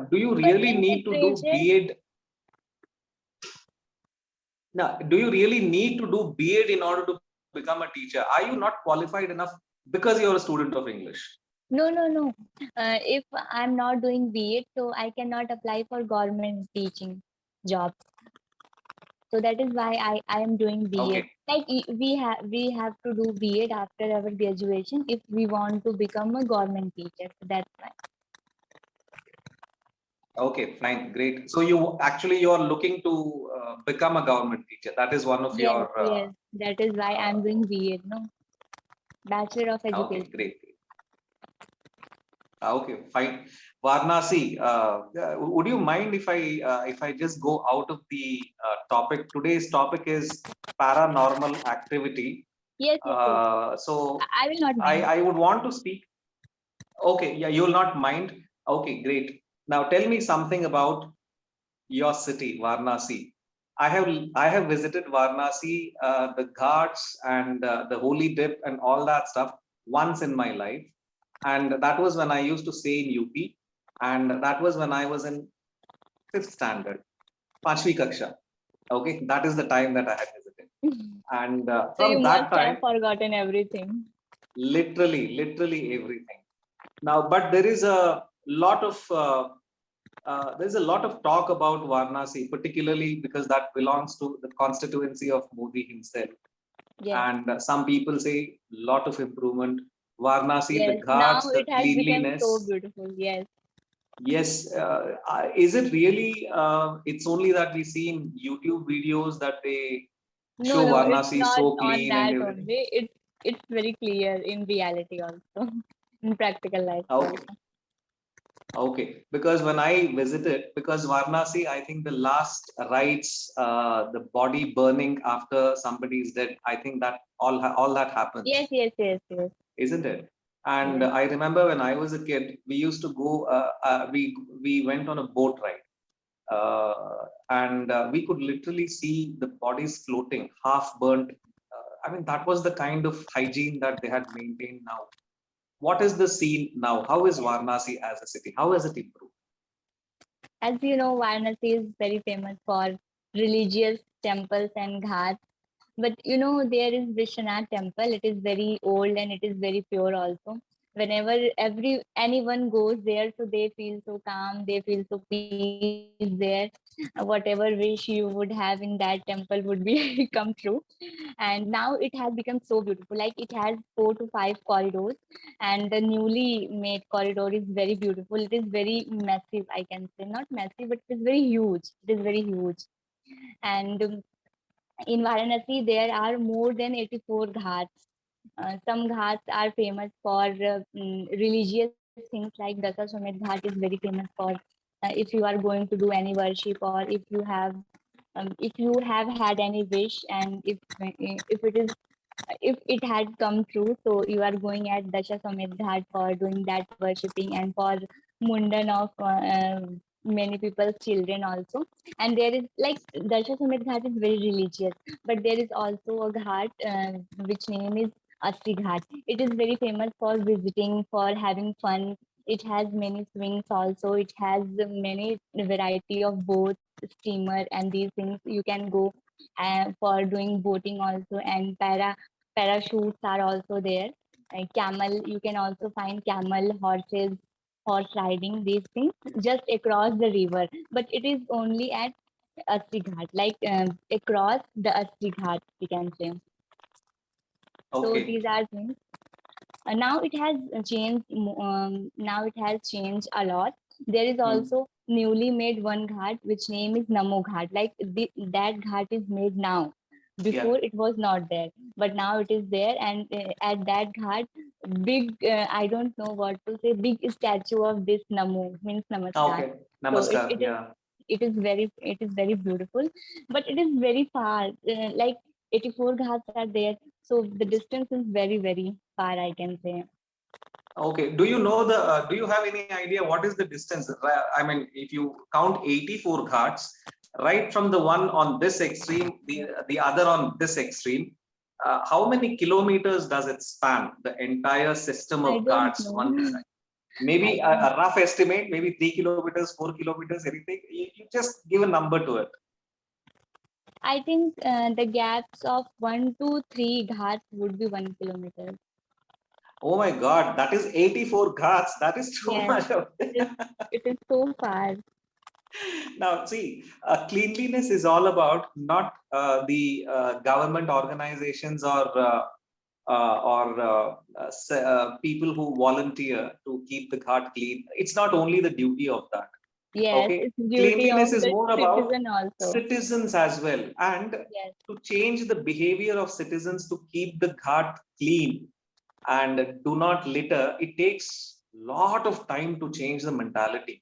Do you But really in need to do literature, B.Ed? Now, do you really need to do B.Ed in order to become a teacher? Are you not qualified enough because you're a student of English? no, no, no. If I'm not doing B.Ed, so I cannot apply for government teaching jobs. So that is why I am doing B.Ed. Okay. Like we have to do B.Ed after our graduation if we want to become a government teacher. So that's why. Okay, fine, great. So you are looking to become a government teacher. That is one of Yes, your yes. That is why I'm doing B.Ed. No, Bachelor of okay, Education. great. Okay, fine. Varanasi, would you mind if I just go out of the topic? Today's topic is paranormal activity. Yes, yes, yes. So I will not mind. I would want to speak. Okay, yeah, you'll not mind. Okay, great. Now tell me something about your city, Varanasi. I have visited Varanasi, the ghats and the holy dip and all that stuff once in my life, and that was when I used to stay in UP, and that was when I was in fifth standard, Panchvi Kaksha. Okay, that is the time that I had visited, and So you from must that have time, forgotten everything. literally everything. Now, but there is a lot of there's a lot of talk about Varanasi, particularly because that belongs to the constituency of Modi himself. Yes, And some people say lot of improvement. Varanasi, the yes. Now ghats, the it has become so cleanliness. beautiful. Yes. Yes, is it really? It's only that we see in YouTube videos that they No, show no, it's Varanasi not so on clean and that everything. only. It's very clear in reality also, in practical life Okay, also. okay. Because when I visited, because Varanasi, I think the last rites, the body burning after somebody is dead, I think that all that Yes, happens, yes, yes, yes, isn't it? And yes. I remember when I was a kid, we used to go. We went on a boat ride, and we could literally see the bodies floating, half burnt. I mean, that was the kind of hygiene that they had maintained. Now, what is the scene now? How is Yes. Varanasi as a city? How has it improved? As you know, Varanasi is very famous for religious temples and ghats. But you know, there is Vishwanath temple. It is very old and it is very pure also. Whenever anyone goes there, so they feel so calm, they feel so peace there. Whatever wish you would have in that temple would be come true. And now it has become so beautiful. Like it has 4 to 5 corridors, and the newly made corridor is very beautiful. It is very massive, I can say. Not massive, but it is very huge. It is very huge. And in Varanasi, there are more than 84 ghats. Some ghats are famous for religious things, like Dasaswamedh Ghat is very famous for if you are going to do any worship, or if you have had any wish, and if it is if it had come true, so you are going at Dasaswamedh Ghat for doing that worshipping and for mundan of many people's children also. And there is like Dasaswamedh Ghat is very religious, but there is also a ghat which name is Asti Ghat. It is very famous for visiting, for having fun. It has many swings also. It has many variety of boats, steamer, and these things. You can go for doing boating also, and parachutes are also there. Camel, you can also find camel, horses, horse riding, these things just across the river. But it is only at Asti Ghat, like across the Asti Ghat, we can say. So Okay. these are things. Now it has changed. Now it has changed a lot. There is Hmm. also newly made one ghat which name is Namo Ghat. Like that ghat is made now. Yeah. Before it was not there, but now it is there. And at that ghat, big I don't know what to say. Big statue of this Namo means Namaskar. Okay. So Namaskar. Yeah. it is very beautiful, but it is very far. Like 84 ghats are there, so the distance is very far, I can say. Okay. Do you know the? Do you have any idea what is the distance? I mean, if you count 84 ghats, right from the one on this extreme, the other on this extreme, how many kilometers does it span? The entire system I of don't ghats, know. one beside. Maybe I think a rough estimate, maybe 3 kilometers, 4 kilometers, anything. You just give a number to it. the gaps of 1 to 3 ghats would be 1 kilometer. Oh my God, that is 84 ghats. That is too Yes, much of it is. It is so far. Now, see, cleanliness is all about not the government organizations or people who volunteer to keep the ghat clean. It's not only the duty of that. Yes, Okay, it's duty of cleanliness is the more about citizen also. citizens as well, and Yes, to change the behavior of citizens to keep the ghat clean and do not litter. It takes lot of time to change the mentality.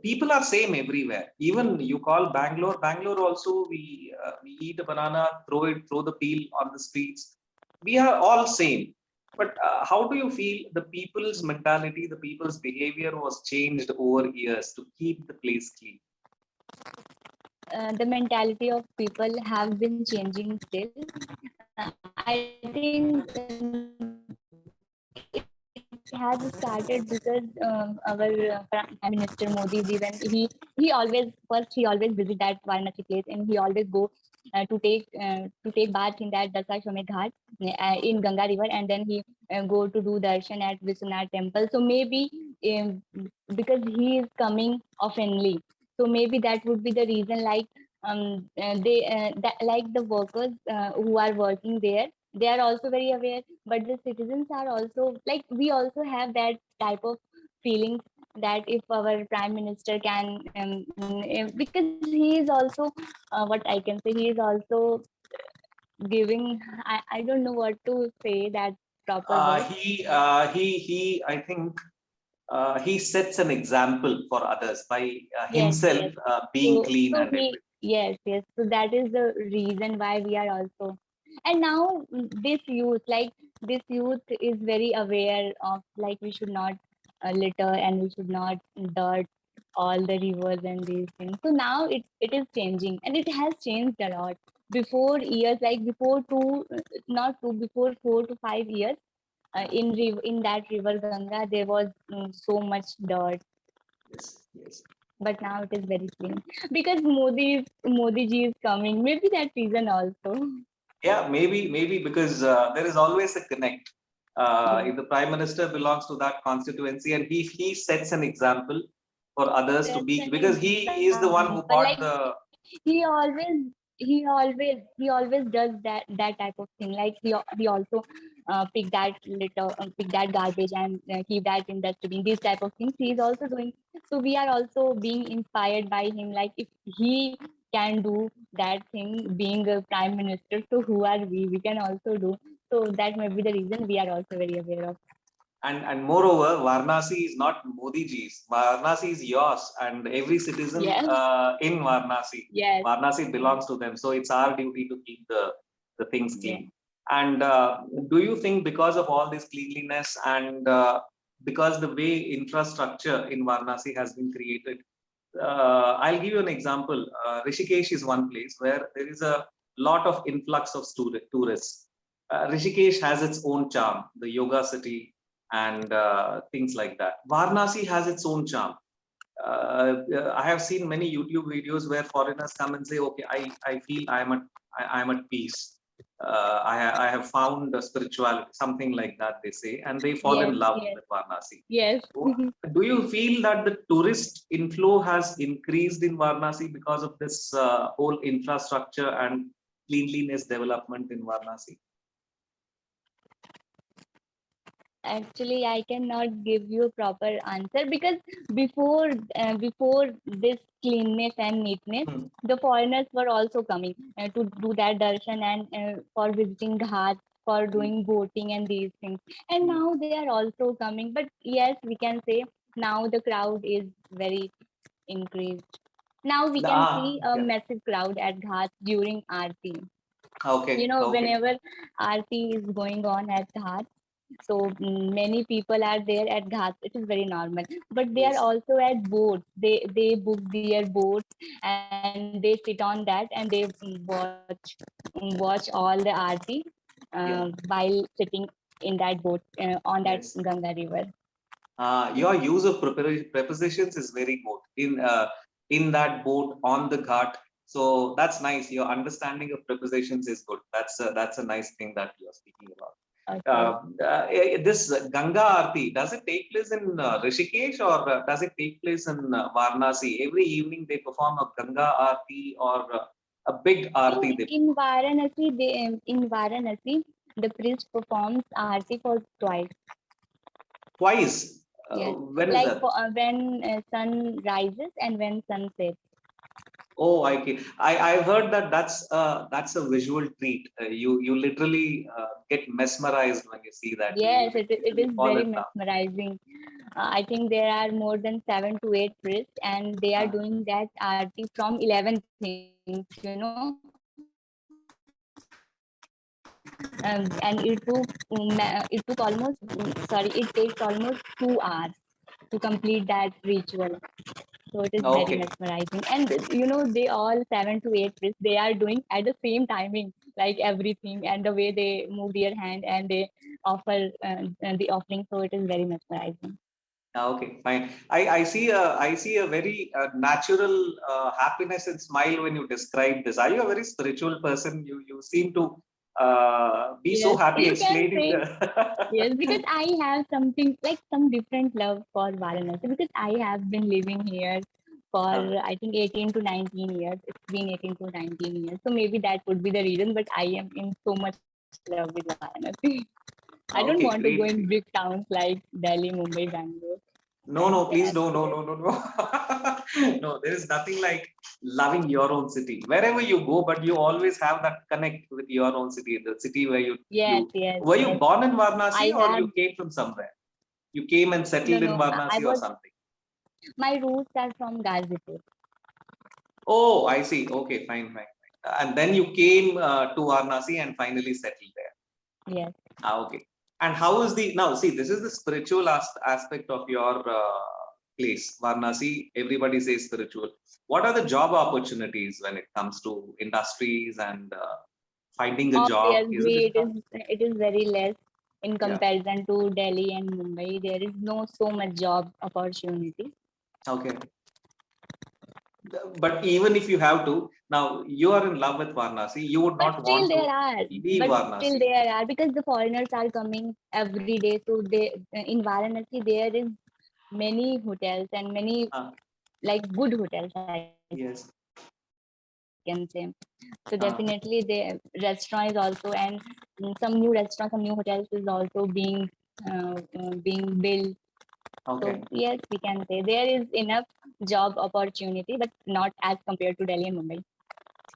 People are same everywhere. Even you call Bangalore. Bangalore also, we eat a banana, throw the peel on the streets. We are all same. But how do you feel the people's mentality, the people's behavior was changed over years to keep the place clean? the mentality of people have been changing still. I think it has started because our Prime Minister Modi ji, when he always first he always visit that Varanasi place, and he always go to take bath in that Dasashwamedh Ghat in Ganga River, and then he go to do darshan at Vishwanath Temple. So maybe um, because he is coming oftenly, so maybe that would be the reason. Like they that, like the workers who are working there, they are also very aware, but the citizens are also like, we also have that type of feelings that if our prime minister can because he is also what I can say, he is also giving, I don't know what to say that proper word. I think he sets an example for others by Yes, himself yes. being So, clean so and he, everything. yes, yes. So that is the reason why we are also. And now this youth is very aware of, like, we should not litter and we should not dirt all the rivers and these things. So now it is changing, and it has changed a lot. Before years, like before not two, before 4 to 5 years, in that river Ganga, there was so much dirt, Yes, yes. but now it is very clean because Modi ji is coming. Maybe that reason also. Yeah, maybe because there is always a connect. Yes, If the prime minister belongs to that constituency, and he sets an example for others to that's be, an because he is the example. one who Like bought the. he always does that type of thing. Like he also pick that litter, pick that garbage, and keep that in dustbin. These type of things he is Yes. also doing. So we are also being inspired by him. Like if he can do that thing, being a prime minister, so who are we? We can also do. So that may be the reason we are also very aware of. And moreover, Varanasi is not Modi ji's. Varanasi is yours, and every citizen Yes, in Varanasi. yes, Varanasi belongs to them, so it's our duty to keep the things yes. clean. And do you think because of all this cleanliness and because the way infrastructure in Varanasi has been created, I'll give you an example. Rishikesh is one place where there is a lot of influx of tourists. Rishikesh has its own charm, the yoga city and things like that. Varanasi has its own charm. I have seen many YouTube videos where foreigners come and say, "Okay, I feel I'm at peace. I have found a spirituality, something like that." They say, and they fall Yes, in love yes, with Varanasi. yes. Do you feel that the tourist inflow has increased in Varanasi because of this whole infrastructure and cleanliness development in Varanasi? Actually, I cannot give you a proper answer because before this cleanness and neatness, Hmm. the foreigners were also coming to do that darshan and for visiting ghats, for Hmm. doing boating and these things. And Hmm. now they are also coming. But yes, we can say now the crowd is very increased. Now we can see a Yeah. massive crowd at ghats during Aarti. Okay. Okay. Whenever Aarti is going on at ghats, so many people are there at ghats. It is very normal, but they are Yes. also at boats. They book their boats and they sit on that and they watch all the Aarti Yeah. while sitting in that boat on that Yes. Ganga river. Your use of prepositions is very good in that boat on the ghat. So that's nice. Your understanding of prepositions is good. That's a nice thing that you're speaking about. Okay. This Ganga Aarti, does it take place in Rishikesh or does it take place in Varanasi? Every evening they perform a Ganga Aarti or a big So Aarti. They in Varanasi, the priest performs aarti for twice. twice. Yes, When is like that? when sun rises and when sun sets. Oh, I've heard that that's a visual treat. You literally get mesmerized when you see that. You Yes, it literally is fall very in love. mesmerizing. I think there are more than 7 to 8 priests, and they are Uh, doing that aarti from 11 things. And it took almost sorry, it takes almost 2 hours to complete that ritual. So it is very okay, mesmerizing. And they all 7 to 8 priests, they are doing at the same timing, like everything, and the way they move their hand and they offer the offering. So it is very mesmerizing. okay, fine. I see a very natural happiness and smile when you describe this. Are you a very spiritual person? You seem to be so Yes, happy you can explaining say. the. Yes, because I have something like some different love for Varanasi because I have been living here for I think 18 to 19 years. It's been 18 to 19 years. So maybe that would be the reason, but I am in so much love with Varanasi. I don't want to go Okay, in big great. towns like Delhi, Mumbai, Bangalore. No, And no, please, no, no, there, no, no, no. No, there is nothing like loving your own city. Wherever you go, but you always have that connect with your own city, the city where yes, you yes, were you yes. born in Varanasi I or have you came from somewhere? You came and no, settled in no. I Varanasi or was something. my roots are from Gazipur. Oh, I see. Okay, fine, fine, fine. And then you came to Varanasi and finally settled there. Yes. Okay. And how is the now? See, this is the spiritual aspect of your place, Varanasi. Everybody says spiritual. What are the job opportunities when it comes to industries and finding a job? Isn't it Obviously, tough? it is very less in Yeah. comparison to Delhi and Mumbai. There is no so much job opportunity. Okay. But even if you have to, now you are in love with Varanasi, you would But not still want there to are, leave but still Varanasi. there are because the foreigners are coming every day. So they in Varanasi there is many hotels and many Uh, like good hotels I can say. yes. So definitely the restaurant is Uh, also and some new restaurants, some new hotels is also being built. So okay. yes, we can say there is enough job opportunity, but not as compared to Delhi and Mumbai.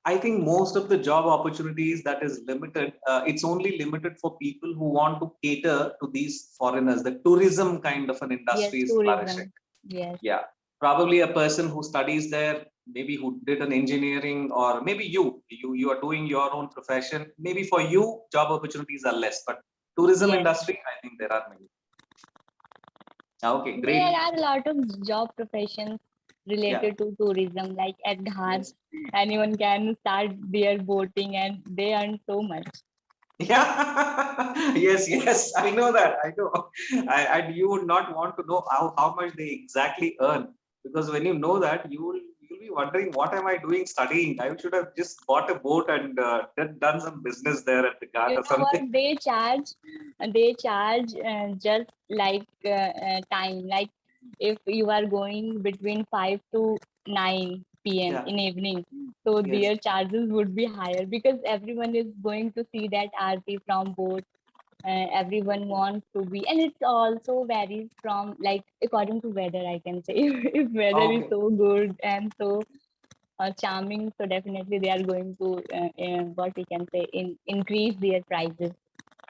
I think most of the job opportunities that is limited, it's only limited for people who want to cater to these foreigners. The tourism kind of an industry Yes, is flourishing. tourism. Yes, Yeah, probably a person who studies there, maybe who did an engineering, or maybe you are doing your own profession. Maybe for you, job opportunities are less, but tourism yes. industry, I think there are many. Okay, There great. are a lot of job professions Yeah. related to tourism, like at ghats, Yes. anyone can start their boating and they earn so much. Yeah, yes, yes, I know that. I know. And you would not want to know how much they exactly earn because when you know that, you'll be wondering, what am I doing studying? I should have just bought a boat and done some business there at the Ghat You or know what something. they charge just like time, like if you are going between 5 to 9 p.m Yeah, in evening, so yes. their charges would be higher because everyone is going to see that aarti from boat. Everyone wants to be, and it also varies from like according to weather, I can say. If weather is Okay. so good and so charming, so definitely they are going to what we can say increase their prices.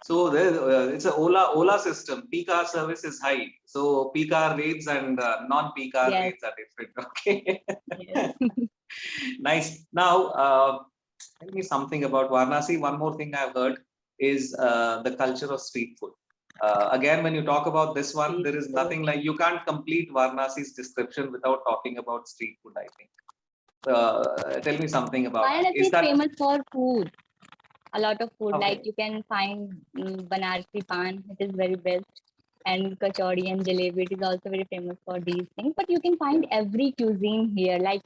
So there, it's a Ola system. Peak hour service is high. So peak hour rates and non-peak hour Yes, rates are different. Okay. yes. Nice. Now, tell me something about Varanasi. One more thing I've heard is the culture of street food. Again, when you talk about this one, Street there is food. nothing like you can't complete Varanasi's description without talking about street food, I think. Tell me something about it. Varanasi Is is that famous for food. A lot of food, like okay? you can find Banarsi pan. It is very best. and kachori and jalebi. It is also very famous for these things. But you can find Yeah, every cuisine here, like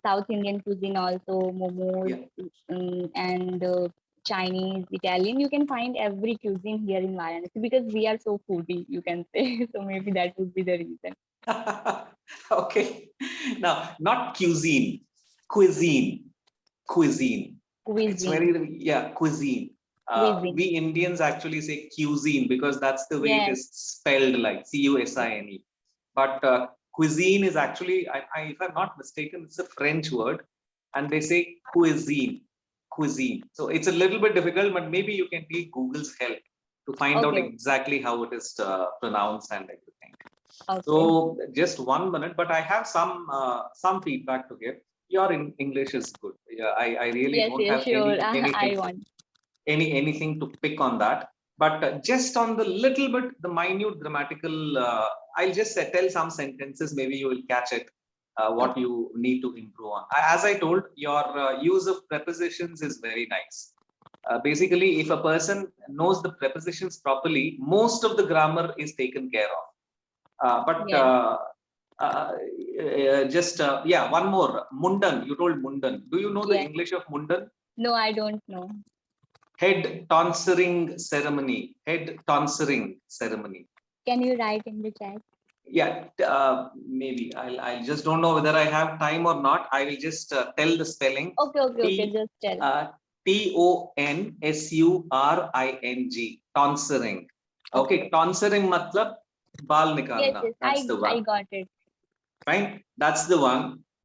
South Indian cuisine also, momos, yeah. and Chinese, Italian. You can find every cuisine here in Varanasi because we are so foodie, you can say. So maybe that would be the reason. Okay. Now, not cuisine, cuisine, cuisine. It's Cuisine, very, yeah, cuisine. We cuisine. Indians actually say cuisine because that's the way it Yes. is spelled, like Cusine. But cuisine is actually, if I'm not mistaken, it's a French word, and they say cuisine, cuisine. So it's a little bit difficult, but maybe you can take Google's help to find out Okay. exactly how it is pronounced and everything. Okay. So just 1 minute, but I have some feedback to give. Your English is good. Yeah, I really Yes. don't Yes. have Sure. I anything want. anything to pick on that. But just on the little bit, the minute grammatical, I'll just tell some sentences. Maybe you will catch it. What Okay. you need to improve on. As I told, your use of prepositions is very nice. Basically, if a person knows the prepositions properly, most of the grammar is taken care of. But Yes. uh, just yeah, one more. Mundan. You told Mundan. Do you know the Yes. English of Mundan? No, I don't know. Head tonsuring ceremony. Head tonsuring ceremony. Can you write in the chat? Yeah, maybe I just don't know whether I have time or not. I will just tell the spelling. Okay. Okay. Okay. T Just tell. Tonsuring. Tonsuring. Okay, Okay. tonsuring matlab बाल Yes. निकालना. Yes. That's the I one. got it. Fine. That's the one.